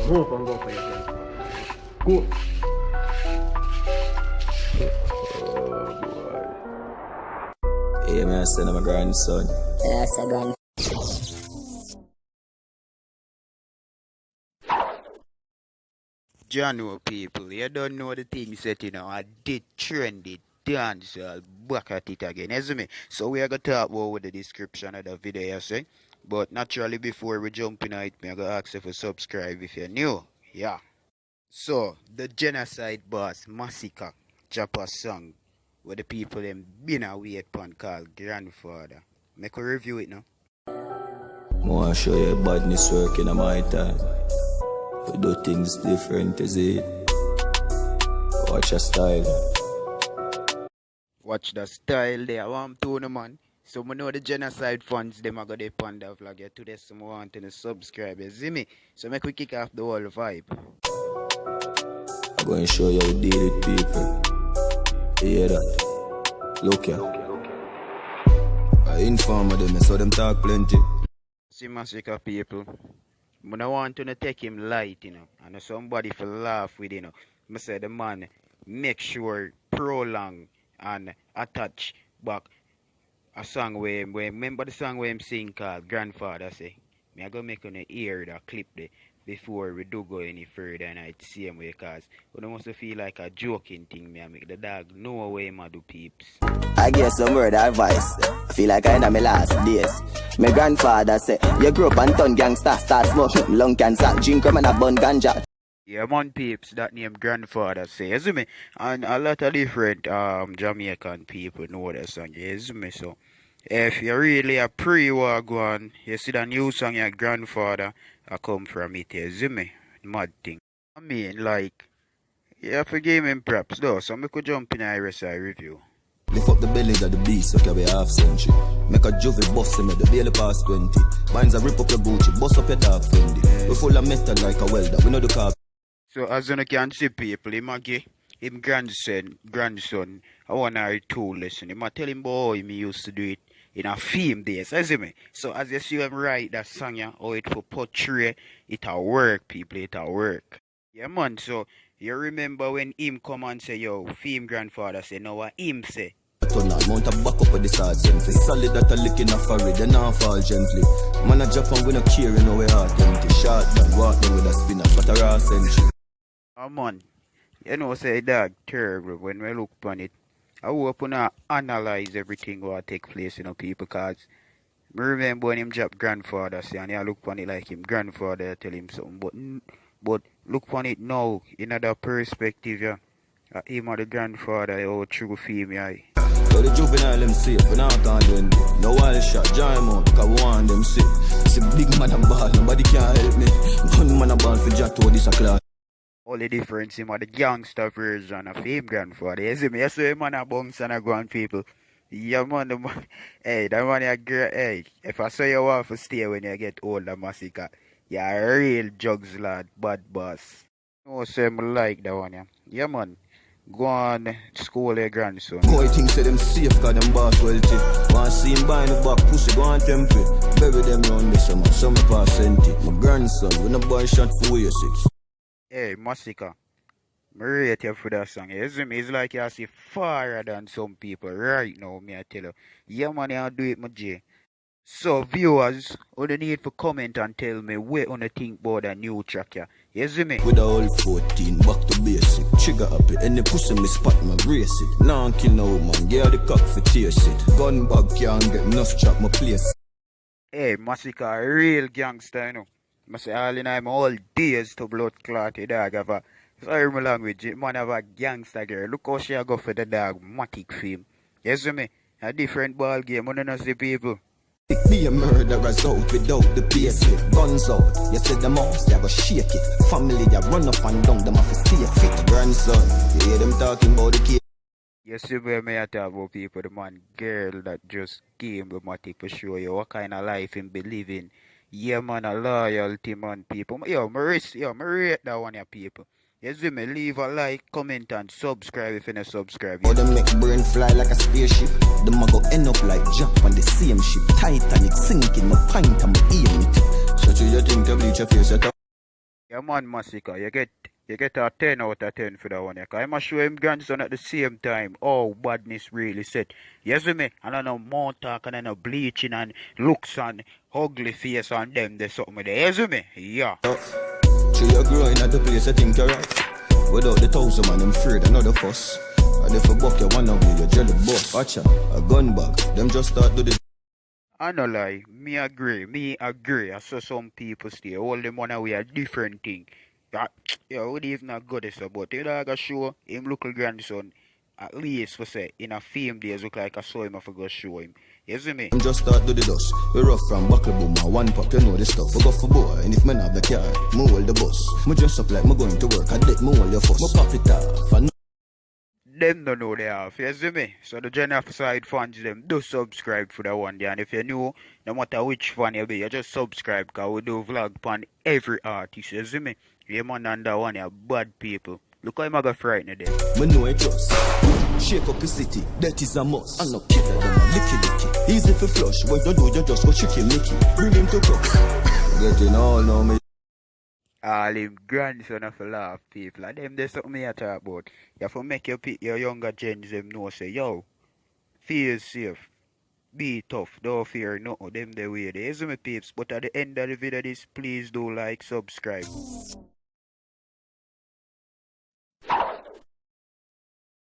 Hope and go for yourself. Go. Oh boy. Hey man, I said I'm a grandson. That's a grand. Jano people, you don't know the thing set, you know, I did trendy dance, I'll back at it again, isn't me? So we are going to talk about with the description of the video, you see? But naturally, before we jump in it, I'm going to ask you to subscribe if you're new. Yeah. So, the genocide boss, Masicka, drop a song where the people them been a wait upon called Grandfather. Make a review it now. I want to show you badness working in my time. We do things different, is it? Watch your style. Watch the style there, I'm to the man. So I know the genocide funds, them are going to pond the vlog here today, so I want to subscribe, you see me? So make we kick off the whole vibe. I'm going to show you how to deal with people. You hear that? Look here. I inform them, I saw them talk plenty. See Masicka people, I don't want to take him light, you know, and somebody for laugh with, you know. I say the man make sure prolong and attach back a song where remember the song where him sing called Grandfather say. Me I go make on hear that clip there before we do go any further and I see him way cause we don't want to feel like a joking thing me I make the dog know way him do peeps. I get some word of advice. I feel like I in my last days. My grandfather said, you grew up and turn gangster, start smoking lung cancer, drink rum and a bun ganja. Yeah, man, peeps, that name Grandfather say, you see me? And a lot of different Jamaican people know that song, you see me? So, if you really a pre-war one, you see the new song your Grandfather I come from it, you see me? Mad thing. I mean, like, you have to give him props though, so I could jump in a RSI review. Lift up the bellies of the beast, so carry half century. Make a juvie bust him the barely past 20. Binds a rip up your Gucci, bust up your dark Fendi. We full of metal like a welder, we know the car. So as you can see people, him again, him grandson, I want to two lesson. Him I tell him boy he used to do it in a film days, you see me? So as you see him write that song yeah, how it for portray, it a work people, it a work. Yeah man, so you remember when him come and say yo, film Grandfather say no what him say. Turn on, mount a back up of the sergeant. For solid that a lick in a forehead, then now fall gently. Man a Japan we no care, you know we heart empty. Short down, walk down with a spinner, but a raw century. Man, you know say that terrible when we look upon it. I hope we analyze everything what take place, you know, people, cause I remember when him drop Grandfather say and I look upon it like him grandfather tell him something. But look upon it now, in another perspective, yeah. Him or the grandfather, how true film, yeah. So the juvenile them safe, we not on them. No wild shot, join them out, because we want them sick. See big man and ball, nobody can help me. Gun man and ball for Jack to this a class. All the difference him or the gangster version of him grandfather. You see me? You see man a bounce and a go on people. Yeah man, the man, hey, that man a great, hey, if I saw you want to stay when you get older, Masicka, you're a real jugs lad, bad boss. No, say I like that one, yeah. Yeah man. Go on, school your grandson. Boy think say them safe cause them boss wealthy. Want see him buy in the back pussy go on temple. Bury them round this man, some pass empty. My grandson, when a boy shot for way 6. Hey, Masicka, I rate you for that song. You see me? It's like you see farther than some people right now, me I tell you. Yeah man, I'll do it, my J. So viewers, all the need for comment and tell me what on the think about a new track here. You see me? With a whole 14, back to basic. Trigger happy, any pussy me spot me race it. Now I'm kill no man, get the cock for taste it. Gun bag can't get enough chop my place. Hey, Masicka, a real gangster, you know. I say all in I'm all days to blood clot the dog have a sorry my language, man have a gangster girl. Look how she a go for the dog matic film. You see me? A different ball game, I don't know see people. Be a murderer's out without the basic. Guns out, you said the mouse, they go shake it. Family, you run up and down, them have to stay fit. Grandson, you hear them talking about the kid. You see where me I talk about people, the man girl that just came with matic to show you what kind of life him believe in. Yeah man, a loyalty man people. Yo, me rate that one ya people. You see me, leave a like, comment and subscribe if you not subscribe. Or them make brain fly like a spaceship. Them a go end up like Jack on the same ship. Titanic sinking, my pint and my aim it. So you think to bleach your face, Yeah, man, Masicka, you get a 10 out of 10 for that one. Yeah. Cause I'm show him grandson at the same time. Oh, badness really set. Yes, me. And I know more talk and I know bleaching and looks and ugly face on them. There's something there. Yes, me. Yeah. So you're growing at the place I think you're right. Without the 1,000 man, I'm afraid another fuss. And if a buck you wanna be, you're jelly boss. Watcha, a gun bag, them just start to the I no lie, me agree. I saw some people stay, all them one away a different thing. Yeah, would even not good this about you know, I show him local grandson, at least for say, in a film days look like I saw him, I forgot show him. You see me? them just start to the dust. We rough from buckle boom, and one pop, you know the stuff. We go for boy, and if men have the car, me hold the bus. Me dress up like me going to work, I date me hold your fuss. Me pop it off, and Them don't know they have, you see me? So the genocide fans them do subscribe for that one day. And if you're new, no matter which fan you be, you just subscribe cause we do vlog on every artist, you see me? Yeah man and that one are bad people. Look how him a go frighten them. me know it just. Shake up the city, that is a must. And no killer, them a licky. Easy for flush, what you do, you just go tricky Mickey. Bring him to cook. Getting all know me. All him grandson of a laugh people. And them there's something me a talk about. You have to make your younger gens them know say, yo, feel safe. Be tough, don't fear no them the way they is me peeps. But at the end of the video this please do like subscribe.